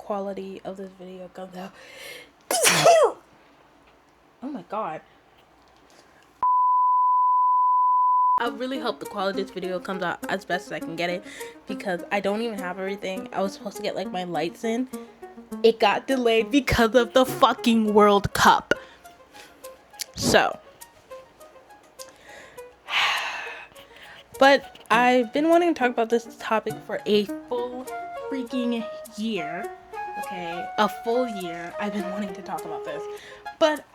quality of this video comes out. Oh my god. I really hope the quality of this video comes out as best as I can get it, because I don't even have everything. I was supposed to get like my lights in. It got delayed because of the fucking World Cup. So, but I've been wanting to talk about this topic for a full freaking year. Okay, a full year I've been wanting to talk about this. But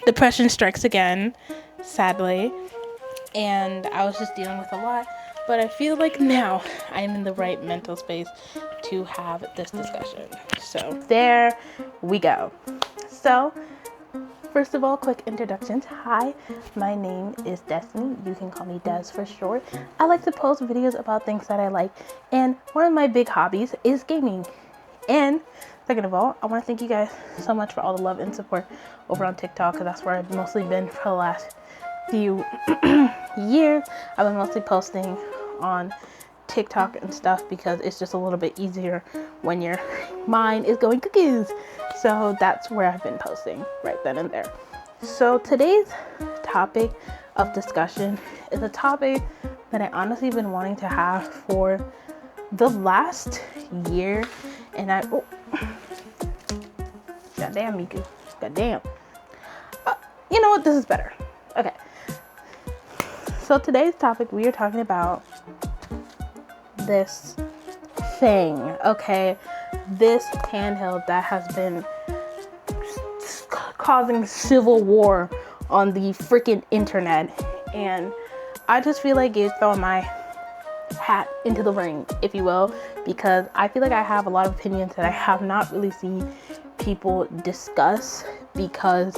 depression strikes again, sadly. And I was just dealing with a lot, but I feel like now I'm in the right mental space to have this discussion. So there we go. So first of all, quick introductions. Hi, my name is Destiny. You can call me Des for short. I like to post videos about things that I like, and one of my big hobbies is gaming. And second of all, I want to thank you guys so much for all the love and support over on TikTok, because that's where I've mostly been for the last few years. I've been mostly posting on TikTok and stuff because it's just a little bit easier when your mind is going cuckoo. So that's where I've been posting right then and there. So today's topic of discussion is a topic that I honestly been wanting to have for the last year, and goddamn, Miku, goddamn. You know what? This is better. Okay. So today's topic, we are talking about this thing, okay? This handheld that has been causing civil war on the freaking internet. And I just feel like it's throwing my hat into the ring, if you will, because I feel like I have a lot of opinions that I have not really seen people discuss, because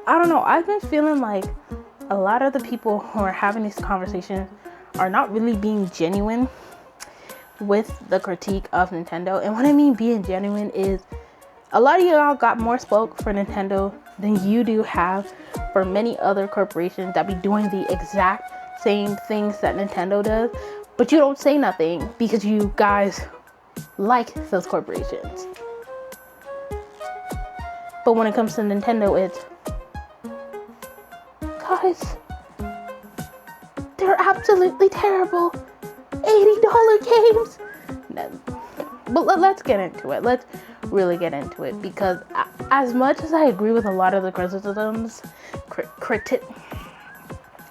I don't know, I've been feeling like a lot of the people who are having these conversations are not really being genuine with the critique of Nintendo. And what I mean being genuine is a lot of y'all got more spoke for Nintendo than you do have for many other corporations that be doing the exact same things that Nintendo does, but you don't say nothing because you guys like those corporations. But when it comes to Nintendo, it's, guys, they're absolutely terrible. $80 games. No. But let's get into it. Let's really get into it, because as much as I agree with a lot of the criticisms,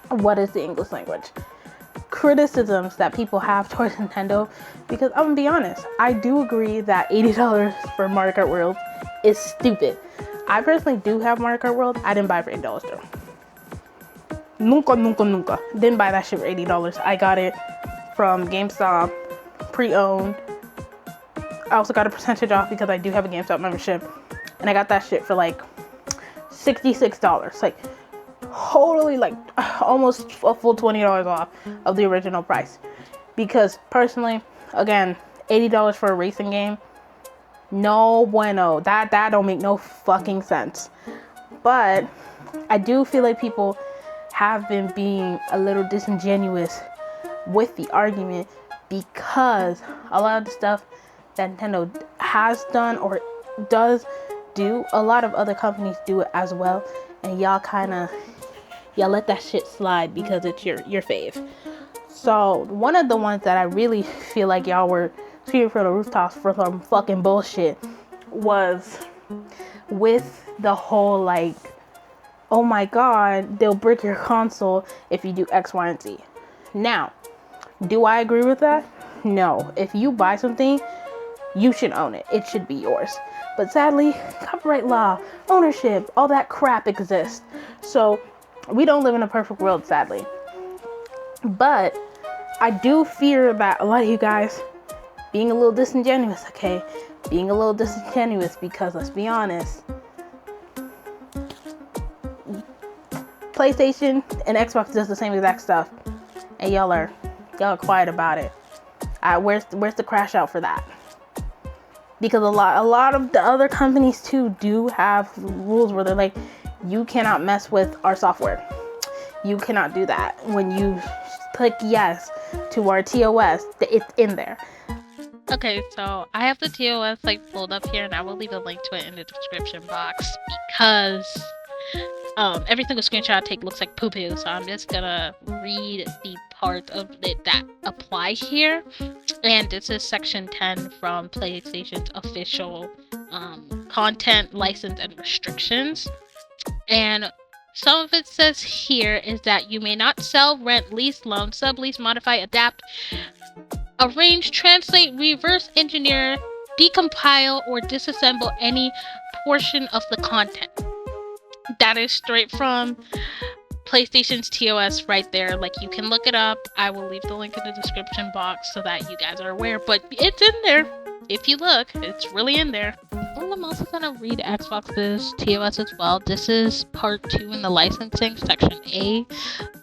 what is the English language? Criticisms that people have towards Nintendo, because I'm gonna be honest, I do agree that $80 for Mario Kart World is stupid. I personally do have Mario Kart World. I didn't buy it for $8 though. Nunca. Didn't buy that shit for $80. I got it from GameStop, pre-owned. I also got a percentage off because I do have a GameStop membership, and I got that shit for like $66. Like totally, like almost a full $20 off of the original price. Because personally, again, $80 for a racing game, no bueno. That don't make no fucking sense. But I do feel like people have been being a little disingenuous with the argument, because a lot of the stuff that Nintendo has done or does do, a lot of other companies do it as well, and y'all let that shit slide because it's your fave. So one of the ones that I really feel like y'all were screaming from the rooftops for some fucking bullshit was with the whole like, oh my god, they'll brick your console if you do X, Y, and Z. Now, do I agree with that? No. If you buy something, you should own it. It should be yours. But sadly, copyright law, ownership, all that crap exists. So we don't live in a perfect world, sadly. But I do fear that a lot of you guys being a little disingenuous, okay? Being a little disingenuous, because let's be honest, PlayStation and Xbox does the same exact stuff, and y'all are quiet about it. Where's the crash out for that? Because a lot of the other companies too do have rules where they're like, you cannot mess with our software. You cannot do that. When you click yes to our TOS, it's in there. Okay, so I have the TOS like pulled up here, and I will leave a link to it in the description box because every single screenshot I take looks like poo poo. So I'm just gonna read the part of it that apply here, and this is section 10 from PlayStation's official content, license, and restrictions. And some of it says here is that you may not sell, rent, lease, loan, sublease, modify, adapt, arrange, translate, reverse engineer, decompile, or disassemble any portion of the content. That is straight from PlayStation's TOS right there. Like, you can look it up. I will leave the link in the description box so that you guys are aware, but it's in there. If you look, it's really in there. And I'm also gonna read Xbox's TOS as well. This is part 2 in the licensing, section A.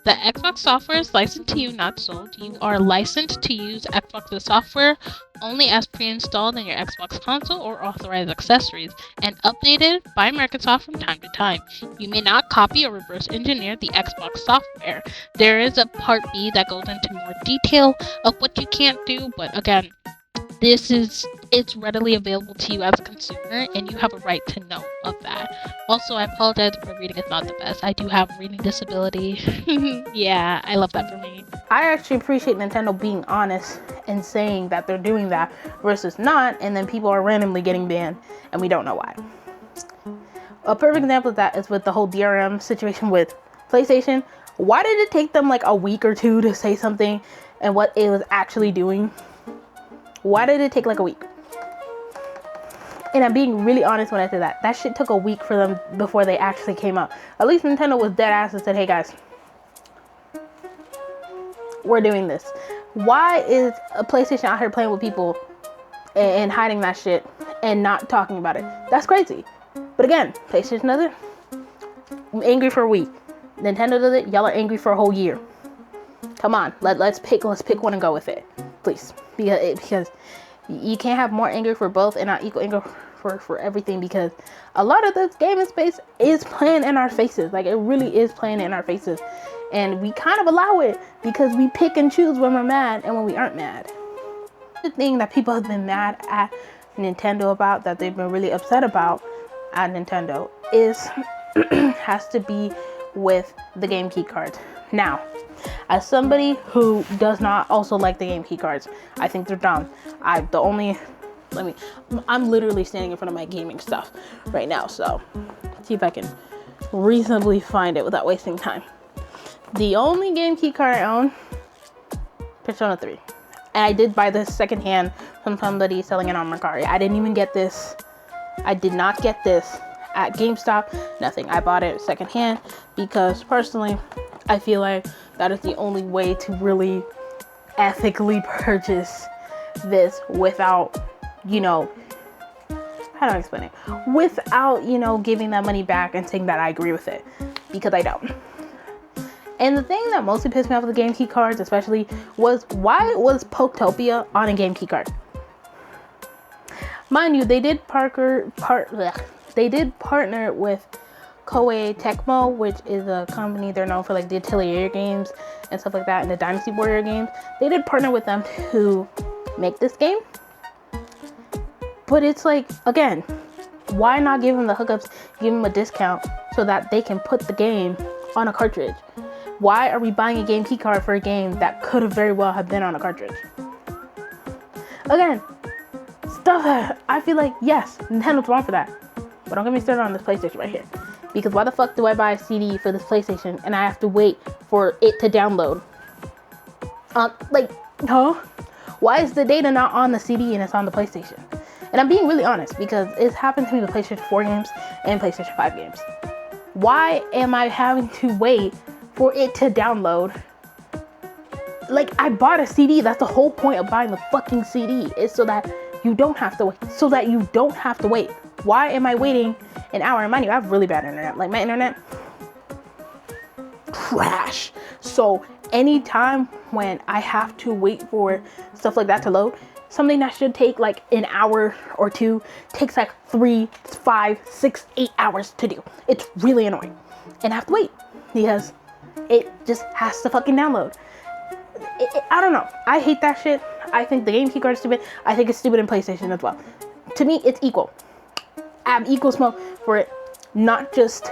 The Xbox software is licensed to you, not sold. You are licensed to use Xbox's software only as pre-installed in your Xbox console or authorized accessories, and updated by Microsoft from time to time. You may not copy or reverse engineer the Xbox software. There is a part B that goes into more detail of what you can't do, but again, it's readily available to you as a consumer, and you have a right to know of that. Also, I apologize if my reading is not the best. I do have a reading disability. Yeah, I love that for me. I actually appreciate Nintendo being honest and saying that they're doing that versus not, and then people are randomly getting banned and we don't know why. A perfect example of that is with the whole DRM situation with PlayStation. Why did it take them like a week or two to say something and what it was actually doing? Why did it take like a week? And I'm being really honest when I say that. That shit took a week for them before they actually came out. At least Nintendo was dead ass and said, hey guys, we're doing this. Why is a PlayStation out here playing with people and hiding that shit and not talking about it? That's crazy. But again, PlayStation does it. I'm angry for a week. Nintendo does it. Y'all are angry for a whole year. Come on, let's pick one and go with it, please. Because you can't have more anger for both and not equal anger for everything, because a lot of this gaming space is playing in our faces. Like, it really is playing in our faces, and we kind of allow it because we pick and choose when we're mad and when we aren't mad. The thing that people have been mad at Nintendo about, that they've been really upset about at Nintendo, is has to be with the game key cards. Now, as somebody who does not also like the game key cards, I think they're dumb. I'm literally standing in front of my gaming stuff right now, so let's see if I can reasonably find it without wasting time. The only game key card I own, Persona 3. And I did buy this secondhand from somebody selling it on Mercari. I didn't even get this. I did not get this at GameStop. Nothing. I bought it secondhand because personally, I feel like that is the only way to really ethically purchase this without, how do I explain it? Without, giving that money back and saying that I agree with it, because I don't. And the thing that mostly pissed me off with the game key cards, especially, was why was Poketopia on a game key card? Mind you, they did partner with Koei Tecmo, which is a company. They're known for like the Atelier games and stuff like that, and the Dynasty Warrior games. They did partner with them to make this game. But it's like, again, why not give them the hookups, give them a discount so that they can put the game on a cartridge? Why are we buying a game key card for a game that could have very well have been on a cartridge? Again, stuff that I feel like, yes, Nintendo's wrong for that. But don't get me started on this PlayStation right here. Because why the fuck do I buy a CD for this PlayStation and I have to wait for it to download? Why is the data not on the CD and it's on the PlayStation? And I'm being really honest because it's happened to me with PlayStation 4 games and PlayStation 5 games. Why am I having to wait for it to download? Like, I bought a CD. That's the whole point of buying the fucking CD, is so that you don't have to wait. Why am I waiting an hour? And mind you, I have really bad internet. Like, my internet, trash. So anytime when I have to wait for stuff like that to load, something that should take like an hour or two takes like 3, 5, 6, 8 hours to do. It's really annoying. And I have to wait because it just has to fucking download. I don't know. I hate that shit. I think the game key card is stupid. I think it's stupid in PlayStation as well. To me, it's equal. I have equal smoke for it. Not just,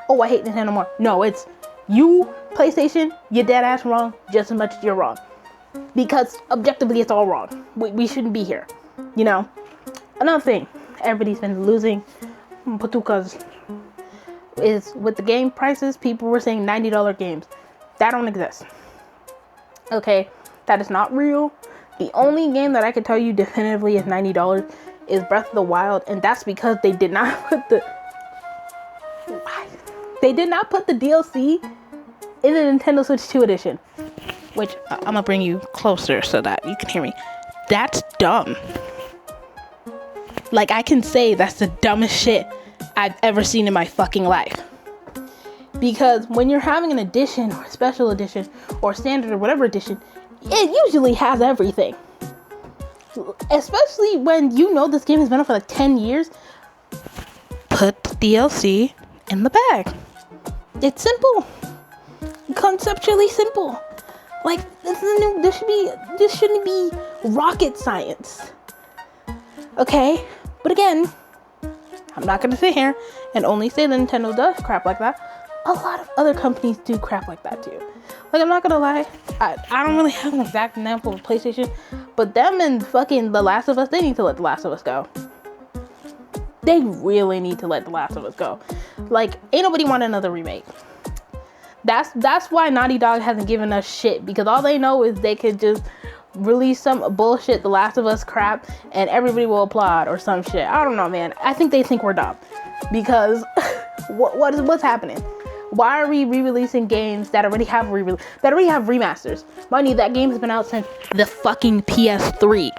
oh, I hate Nintendo more. No, it's you, PlayStation, you're dead ass wrong just as much as you're wrong. Because objectively, it's all wrong. We shouldn't be here, you know? Another thing, everybody's been losing patukas is with the game prices. People were saying $90 games. That don't exist. Okay, that is not real. The only game that I can tell you definitively is $90 is Breath of the Wild, and that's because they did not put the DLC in the Nintendo Switch 2 edition. Which I'm gonna bring you closer so that you can hear me. That's dumb. Like, I can say that's the dumbest shit I've ever seen in my fucking life. Because when you're having an edition or special edition or standard or whatever edition, it usually has everything. Especially when you know this game has been out for like 10 years. Put the DLC in the bag. It's simple. Conceptually simple. Like, this shouldn't be rocket science. Okay? But again, I'm not gonna sit here and only say that Nintendo does crap like that. A lot of other companies do crap like that too. Like, I'm not gonna lie, I don't really have an exact example of PlayStation, but them and fucking The Last of Us, they need to let The Last of Us go. They really need to let The Last of Us go. Like, ain't nobody want another remake. That's why Naughty Dog hasn't given us shit, because all they know is they could just release some bullshit The Last of Us crap and everybody will applaud or some shit. I don't know, man. I think they think we're dumb because what's happening? Why are we re-releasing games that already have remasters? Mind you, that game has been out since the fucking PS3.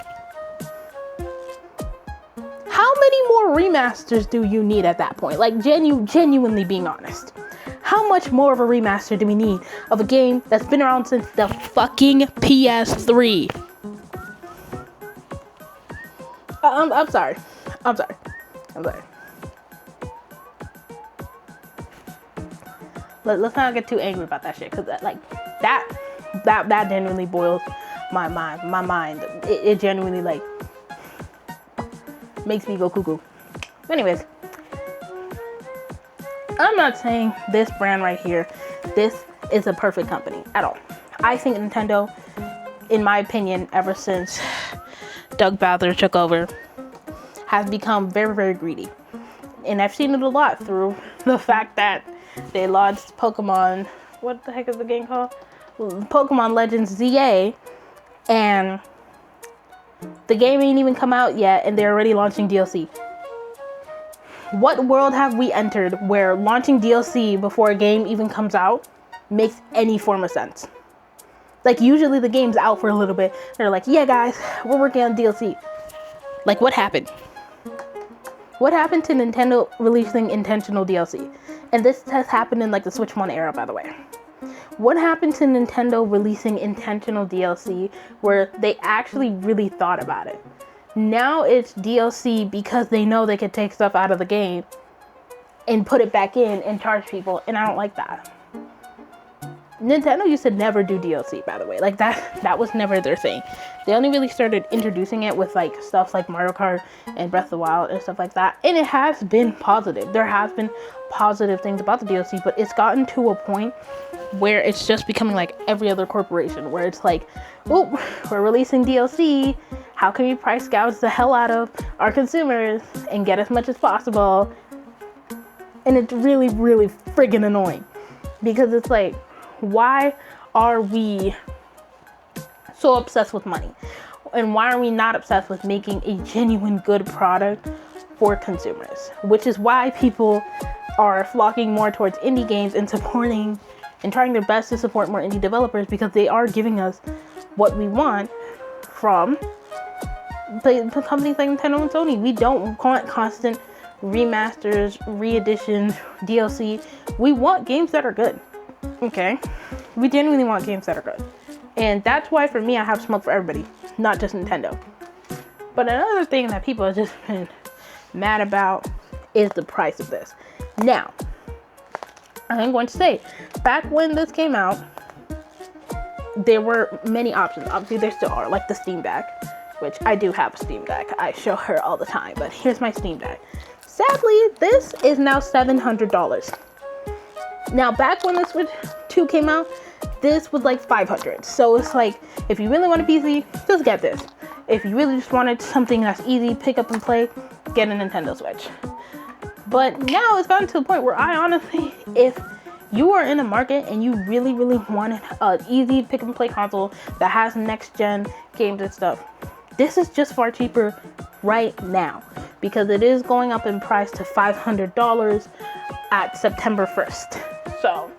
How many more remasters do you need at that point? Like, genuinely being honest. How much more of a remaster do we need of a game that's been around since the fucking PS3? I'm sorry. Let's not get too angry about that shit, because that genuinely boils my mind. It genuinely, like, makes me go cuckoo. Anyways, I'm not saying this brand right here, this is a perfect company at all. I think Nintendo, in my opinion, ever since Doug Bowser took over, has become very, very greedy. And I've seen it a lot through the fact that they launched Pokemon, what the heck is the game called? Pokemon Legends ZA, and the game ain't even come out yet, and they're already launching DLC. What world have we entered where launching DLC before a game even comes out makes any form of sense? Like, usually the game's out for a little bit. They're like, yeah, guys, we're working on DLC. Like, what happened? What happened to Nintendo releasing intentional DLC? And this has happened in, like, the Switch 1 era, by the way. What happened to Nintendo releasing intentional DLC where they actually really thought about it? Now it's DLC because they know they could take stuff out of the game and put it back in and charge people, and I don't like that. Nintendo used to never do DLC, by the way. Like, that was never their thing. They only really started introducing it with, like, stuff like Mario Kart and Breath of the Wild and stuff like that. And it has been positive. There has been positive things about the DLC, but it's gotten to a point where it's just becoming like every other corporation, where it's like, oh, we're releasing DLC. How can we price gouge the hell out of our consumers and get as much as possible? And it's really, really friggin' annoying, because it's like, why are we so obsessed with money? And why are we not obsessed with making a genuine good product for consumers? Which is why people are flocking more towards indie games and supporting and trying their best to support more indie developers, because they are giving us what we want from the companies like Nintendo and Sony. We don't want constant remasters, re-editions, DLC. We want games that are good. Okay? We genuinely want games that are good. And that's why, for me, I have smoke for everybody, not just Nintendo. But another thing that people have just been mad about is the price of this. Now, I'm going to say, back when this came out, there were many options. Obviously, there still are, like the Steam Deck, which I do have a Steam Deck. I show her all the time, but here's my Steam Deck. Sadly, this is now $700. Now, back when the Switch 2 came out, this was like $500. So it's like, if you really want a PC, just get this. If you really just wanted something that's easy, pick up and play, get a Nintendo Switch. But now it's gotten to the point where I honestly, if you are in the market and you really, really wanted an easy pick up and play console that has next gen games and stuff, this is just far cheaper right now, because it is going up in price to $500 at September 1st. So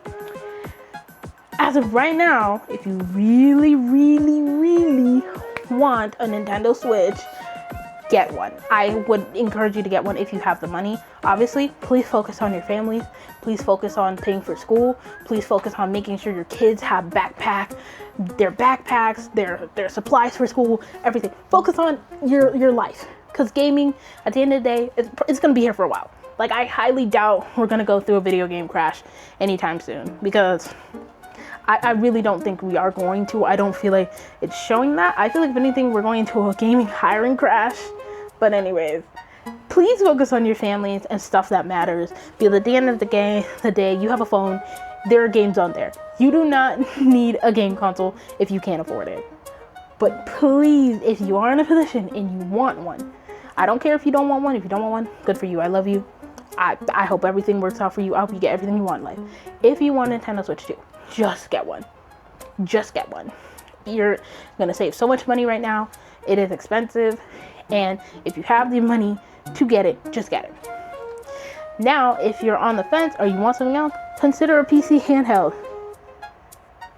as of right now, if you really, really, really want a Nintendo Switch, get one. I would encourage you to get one if you have the money. Obviously, please focus on your families. Please focus on paying for school. Please focus on making sure your kids have their backpacks, their supplies for school, everything. Focus on your life, because gaming, at the end of the day, it's gonna be here for a while. Like, I highly doubt we're gonna go through a video game crash anytime soon, because I really don't think we are going to. I don't feel like it's showing that. I feel like, if anything, we're going into a gaming hiring crash. But anyways, please focus on your families and stuff that matters. Because at the end of the day, you have a phone. There are games on there. You do not need a game console if you can't afford it. But please, if you are in a position and you want one, I don't care if you don't want one. If you don't want one, good for you. I love you. I hope everything works out for you. I hope you get everything you want in life. If you want a Nintendo Switch 2, just get one. Just get one. You're gonna save so much money right now. It is expensive, and if you have the money to get it, just get it. Now, if you're on the fence or you want something else, consider a PC handheld.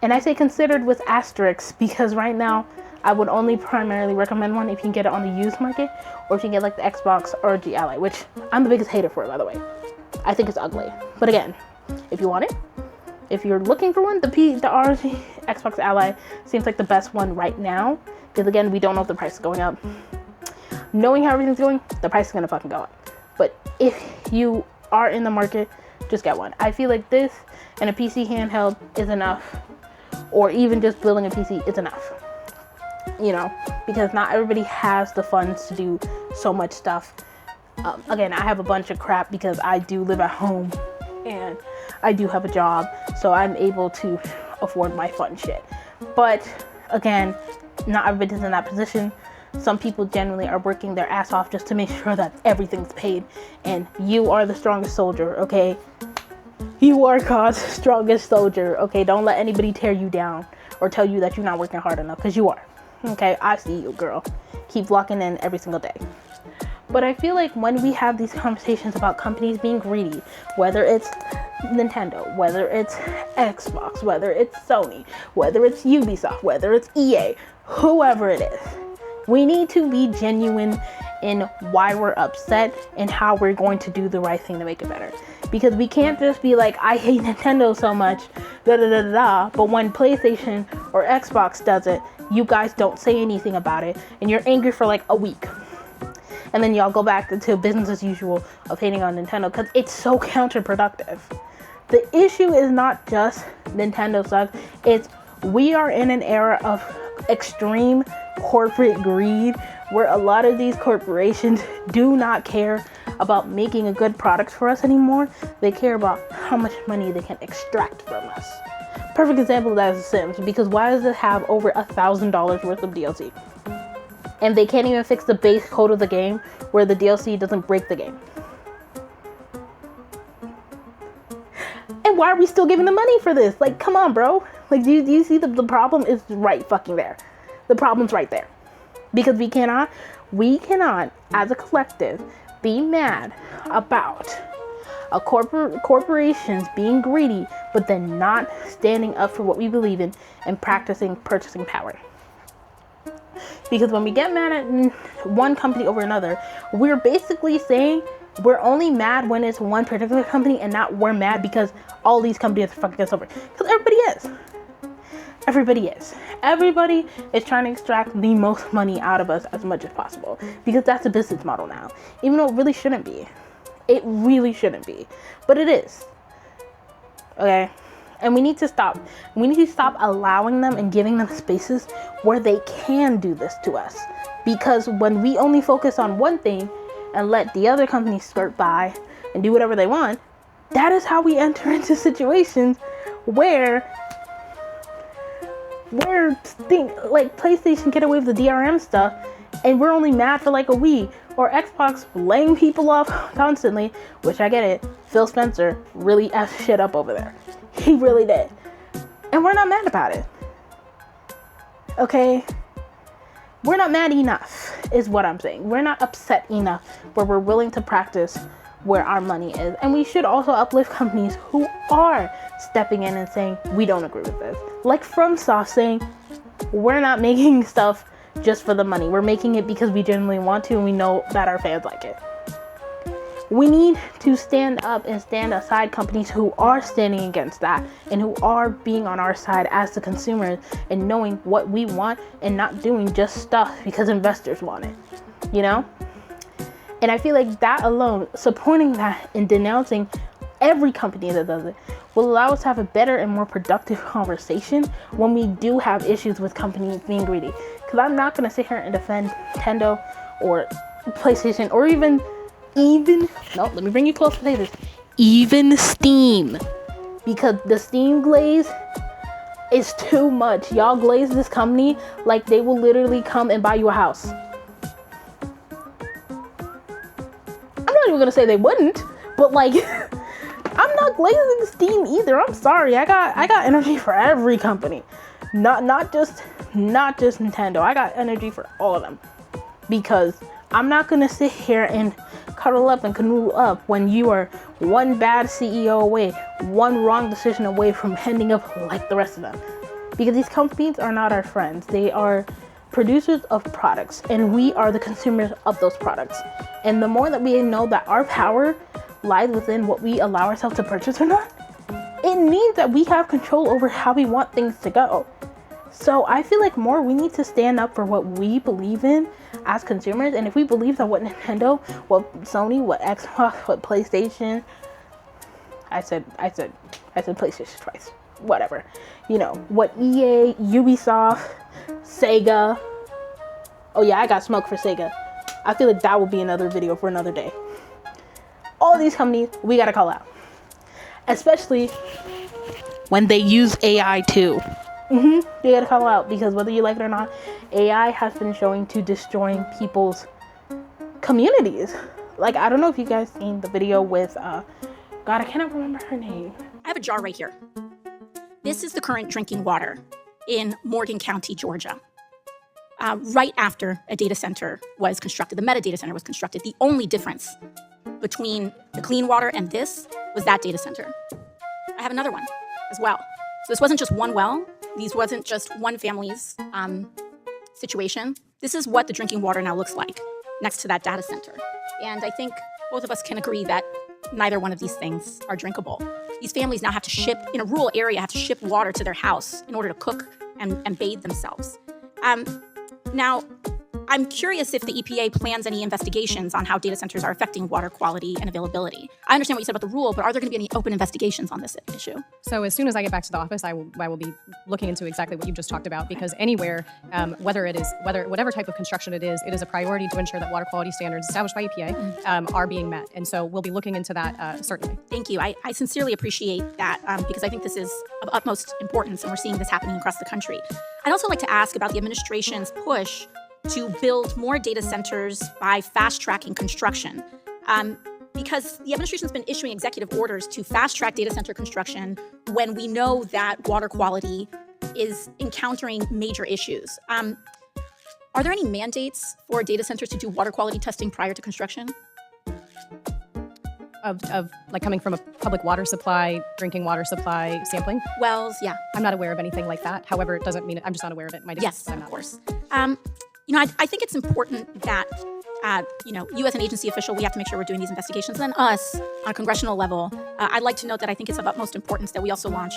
And I say considered with asterisks, because right now I would only primarily recommend one if you can get it on the used market, or if you can get like the Xbox or the Ally, which I'm the biggest hater for, by the way. I think it's ugly. But again, if you want it, if you're looking for one, the ROG Xbox Ally seems like the best one right now. Because again, we don't know if the price is going up. Knowing how everything's going, the price is gonna fucking go up. But if you are in the market, just get one. I feel like this and a PC handheld is enough. Or even just building a PC is enough. You know, because not everybody has the funds to do so much stuff. Again, I have a bunch of crap because I do live at home and I do have a job, so I'm able to afford my fun shit. But again, not everybody's in that position. Some people generally are working their ass off just to make sure that everything's paid, and you are the strongest soldier, okay? You are God's strongest soldier, okay? Don't let anybody tear you down or tell you that you're not working hard enough, because you are. Okay, I see you, girl. Keep locking in every single day. But I feel like when we have these conversations about companies being greedy, whether it's Nintendo, whether it's Xbox, whether it's Sony, whether it's Ubisoft, whether it's EA, whoever it is, we need to be genuine in why we're upset and how we're going to do the right thing to make it better. Because we can't just be like, I hate Nintendo so much, but when PlayStation or Xbox does it, you guys don't say anything about it, and you're angry for like a week. And then y'all go back into business as usual of hating on Nintendo, because it's so counterproductive. The issue is not just Nintendo sucks, it's we are in an era of extreme corporate greed, where a lot of these corporations do not care about making a good product for us anymore. They care about how much money they can extract from us. Perfect example of that is The Sims, because why does it have over $1,000 worth of DLC? And they can't even fix the base code of the game where the DLC doesn't break the game. And why are we still giving the money for this? Like, come on, bro. Like, do you see the problem is right fucking there. The problem's right there. Because we cannot, as a collective, be mad about corporations being greedy, but then not standing up for what we believe in and practicing purchasing power. Because when we get mad at one company over another, we're basically saying we're only mad when it's one particular company, and not we're mad because all these companies are fucking us over. Because everybody is. Everybody is trying to extract the most money out of us as much as possible, because that's a business model now, even though it really shouldn't be. It really shouldn't be, but it is. Okay, And we need to stop. We need to stop allowing them and giving them spaces where they can do this to us. Because when we only focus on one thing and let the other companies skirt by and do whatever they want, that is how we enter into situations where like PlayStation get away with the DRM stuff and we're only mad for like a week, or Xbox laying people off constantly, which I get it. Phil Spencer really effed shit up over there. He really did. And we're not mad about it. Okay? We're not mad enough, is what I'm saying. We're not upset enough where we're willing to practice where our money is. And we should also uplift companies who are stepping in and saying, we don't agree with this. Like FromSoft saying, we're not making stuff just for the money. We're making it because we genuinely want to and we know that our fans like it. We need to stand up and stand aside companies who are standing against that and who are being on our side as the consumers and knowing what we want and not doing just stuff because investors want it, you know? And I feel like that alone, supporting that and denouncing every company that does it, will allow us to have a better and more productive conversation when we do have issues with companies being greedy. Because I'm not going to sit here and defend Nintendo or PlayStation or even, no, let me bring you close to say this, even Steam. Because the Steam glaze is too much. Y'all glaze this company like they will literally come and buy you a house. I'm not even gonna say they wouldn't, but like, I'm not glazing Steam either. I'm sorry. I got energy for every company, not just Nintendo. I got energy for all of them, because I'm not gonna sit here and cuddle up and canoodle up when you are one bad CEO away, one wrong decision away from ending up like the rest of them. Because these companies are not our friends. They are producers of products, and we are the consumers of those products. And the more that we know that our power lies within what we allow ourselves to purchase or not, it means that we have control over how we want things to go. So I feel like we need to stand up for what we believe in as consumers. And if we believe that what Nintendo, what Sony, what Xbox, what PlayStation, I said PlayStation twice, whatever, you know, what EA, Ubisoft, Sega, oh yeah, I got smoke for Sega. I feel like that will be another video for another day. All these companies, we gotta call out. Especially when they use AI too. You gotta call out, because whether you like it or not, AI has been showing to destroying people's communities. Like, I don't know if you guys seen the video with, God, I cannot remember her name. I have a jar right here. This is the current drinking water in Morgan County, Georgia. Right after a data center was constructed, the metadata center was constructed. The only difference between the clean water and this was that data center. I have another one as well. So this wasn't just one well. These wasn't just one family's situation. This is what the drinking water now looks like next to that data center. And I think both of us can agree that neither one of these things are drinkable. These families now have to ship, in a rural area, have to ship water to their house in order to cook and bathe themselves. Now, I'm curious if the EPA plans any investigations on how data centers are affecting water quality and availability. I understand what you said about the rule, but are there going to be any open investigations on this issue? So as soon as I get back to the office, I will be looking into exactly what you just talked about, because anywhere, whatever type of construction it is a priority to ensure that water quality standards established by EPA are being met. And so we'll be looking into that certainly. Thank you. I sincerely appreciate that because I think this is of utmost importance, and we're seeing this happening across the country. I'd also like to ask about the administration's push to build more data centers by fast-tracking construction. Because the administration's been issuing executive orders to fast-track data center construction when we know that water quality is encountering major issues. Are there any mandates for data centers to do water quality testing prior to construction? Of like coming from a public water supply, drinking water supply sampling? Wells, yeah. I'm not aware of anything like that. However, it doesn't mean I'm just not aware of it. Yes, of course. I think it's important that, you as an agency official, we have to make sure we're doing these investigations. And then us, on a congressional level, I'd like to note that I think it's of utmost importance that we also launch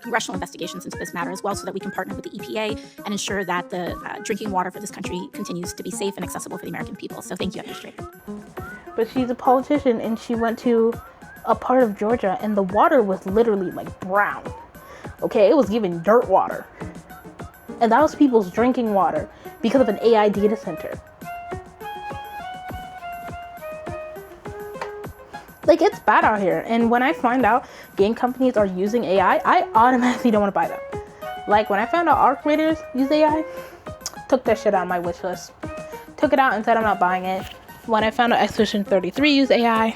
congressional investigations into this matter as well, so that we can partner with the EPA and ensure that the drinking water for this country continues to be safe and accessible for the American people. So thank you, Administrator. But she's a politician, and she went to a part of Georgia, and the water was literally like brown. Okay, it was giving dirt water. And that was people's drinking water because of an AI data center. Like, it's bad out here. And when I find out game companies are using AI, I automatically don't want to buy them. Like, when I found out ARC Raiders use AI, took that shit out of my wish list. Took it out and said I'm not buying it. When I found out Expedition 33 use AI,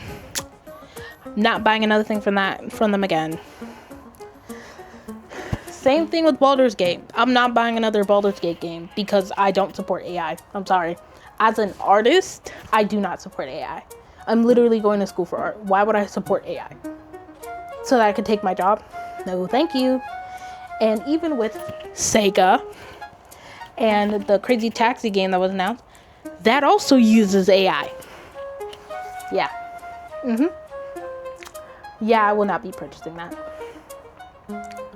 not buying another thing from them again. Same thing with Baldur's Gate. I'm not buying another Baldur's Gate game because I don't support AI. I'm sorry. As an artist, I do not support AI. I'm literally going to school for art. Why would I support AI? So that I could take my job? No, thank you. And even with Sega and the Crazy Taxi game that was announced, that also uses AI. Yeah. Yeah, I will not be purchasing that.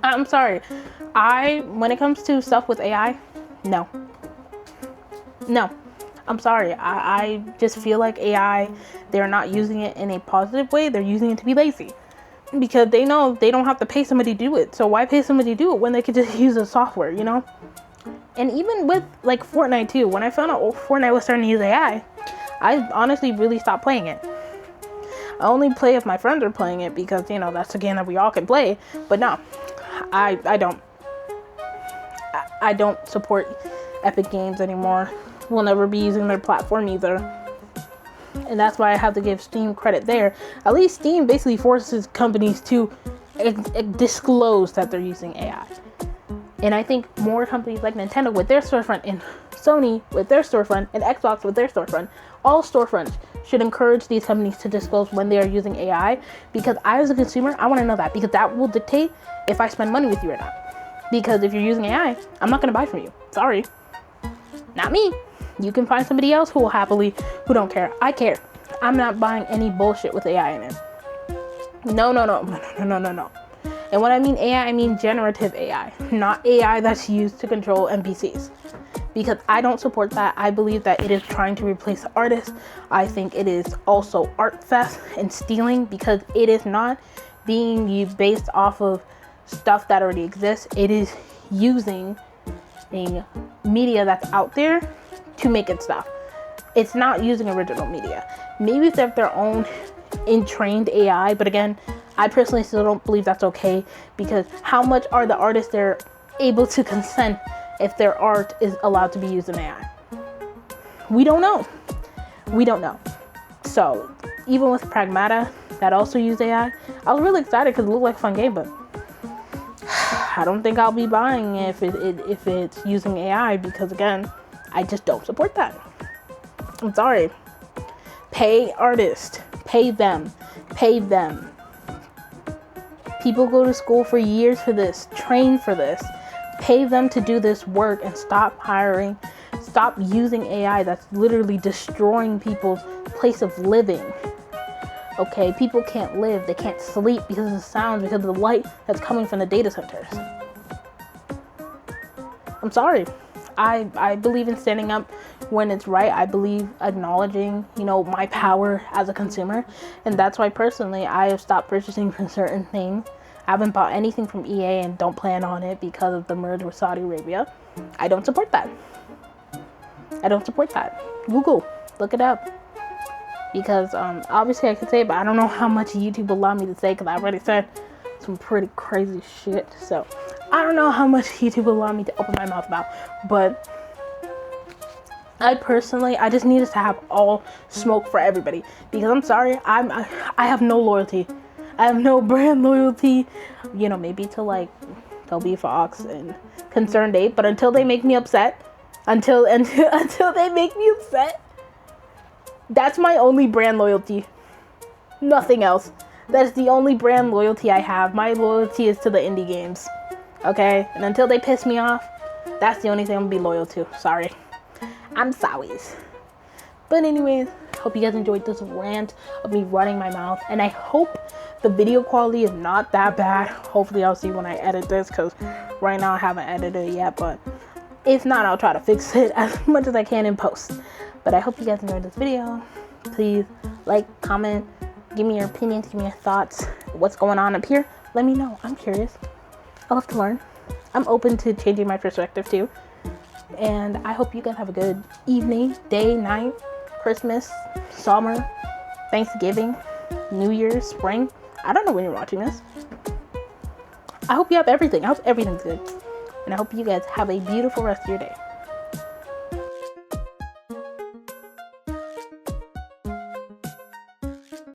I'm sorry. When it comes to stuff with AI, no. I'm sorry. I just feel like AI, they're not using it in a positive way. They're using it to be lazy. Because they know they don't have to pay somebody to do it. So why pay somebody to do it when they could just use the software, you know? And even with like Fortnite too, when I found out Fortnite was starting to use AI, I honestly really stopped playing it. I only play if my friends are playing it because, you know, that's a game that we all can play. But no, I don't support Epic Games anymore. We'll never be using their platform either. And that's why I have to give Steam credit there. At least Steam basically forces companies to disclose that they're using AI. And I think more companies like Nintendo with their storefront and Sony with their storefront and Xbox with their storefront, all storefronts should encourage these companies to disclose when they are using AI. Because I, as a consumer, I want to know that, because that will dictate if I spend money with you or not. Because if you're using AI, I'm not going to buy from you. Sorry. Not me. You can find somebody else who don't care. I care. I'm not buying any bullshit with AI in it. No. And when I mean AI, I mean generative AI, not AI that's used to control NPCs. Because I don't support that. I believe that it is trying to replace artists. I think it is also art theft and stealing, because it is not being based off of stuff that already exists. It is using media that's out there to make it stuff. It's not using original media. Maybe if they have their own entrained AI, but again, I personally still don't believe that's okay, because how much are the artists they're able to consent if their art is allowed to be used in AI? We don't know. So even with Pragmata, that also used AI, I was really excited because it looked like a fun game, but I don't think I'll be buying it if it's using AI, because again, I just don't support that. I'm sorry. Pay artists. Pay them. People go to school for years for this, train for this. Pay them to do this work and stop using AI that's literally destroying people's place of living. Okay, people can't live, they can't sleep because of the sound, because of the light that's coming from the data centers. I'm sorry. I believe in standing up when it's right. I believe acknowledging, my power as a consumer. And that's why personally I have stopped purchasing from certain things. I haven't bought anything from EA and don't plan on it because of the merge with Saudi Arabia. I don't support that. Google, look it up. Because obviously I could say it, but I don't know how much YouTube will allow me to say, because I already said some pretty crazy shit. So I don't know how much YouTube will allow me to open my mouth about. But I just need us to have all smoke for everybody. Because I'm sorry, I have no loyalty. I have no brand loyalty, maybe to like Toby Fox and Concerned Ape. But until they make me upset, until they make me upset, that's my only brand loyalty. Nothing else. That's the only brand loyalty I have. My loyalty is to the indie games. Okay? And until they piss me off, that's the only thing I'm gonna be loyal to. Sorry. I'm sorry. But anyways, hope you guys enjoyed this rant of me running my mouth. And I hope the video quality is not that bad. Hopefully I'll see when I edit this, because right now I haven't edited it yet. But if not, I'll try to fix it as much as I can in post. But I hope you guys enjoyed this video. Please like, comment, give me your opinions, give me your thoughts. What's going on up here? Let me know. I'm curious. I love to learn. I'm open to changing my perspective too. And I hope you guys have a good evening, day, night, Christmas, summer, Thanksgiving, New Year's, spring. I don't know when you're watching this. I hope you have everything. I hope everything's good. And I hope you guys have a beautiful rest of your day.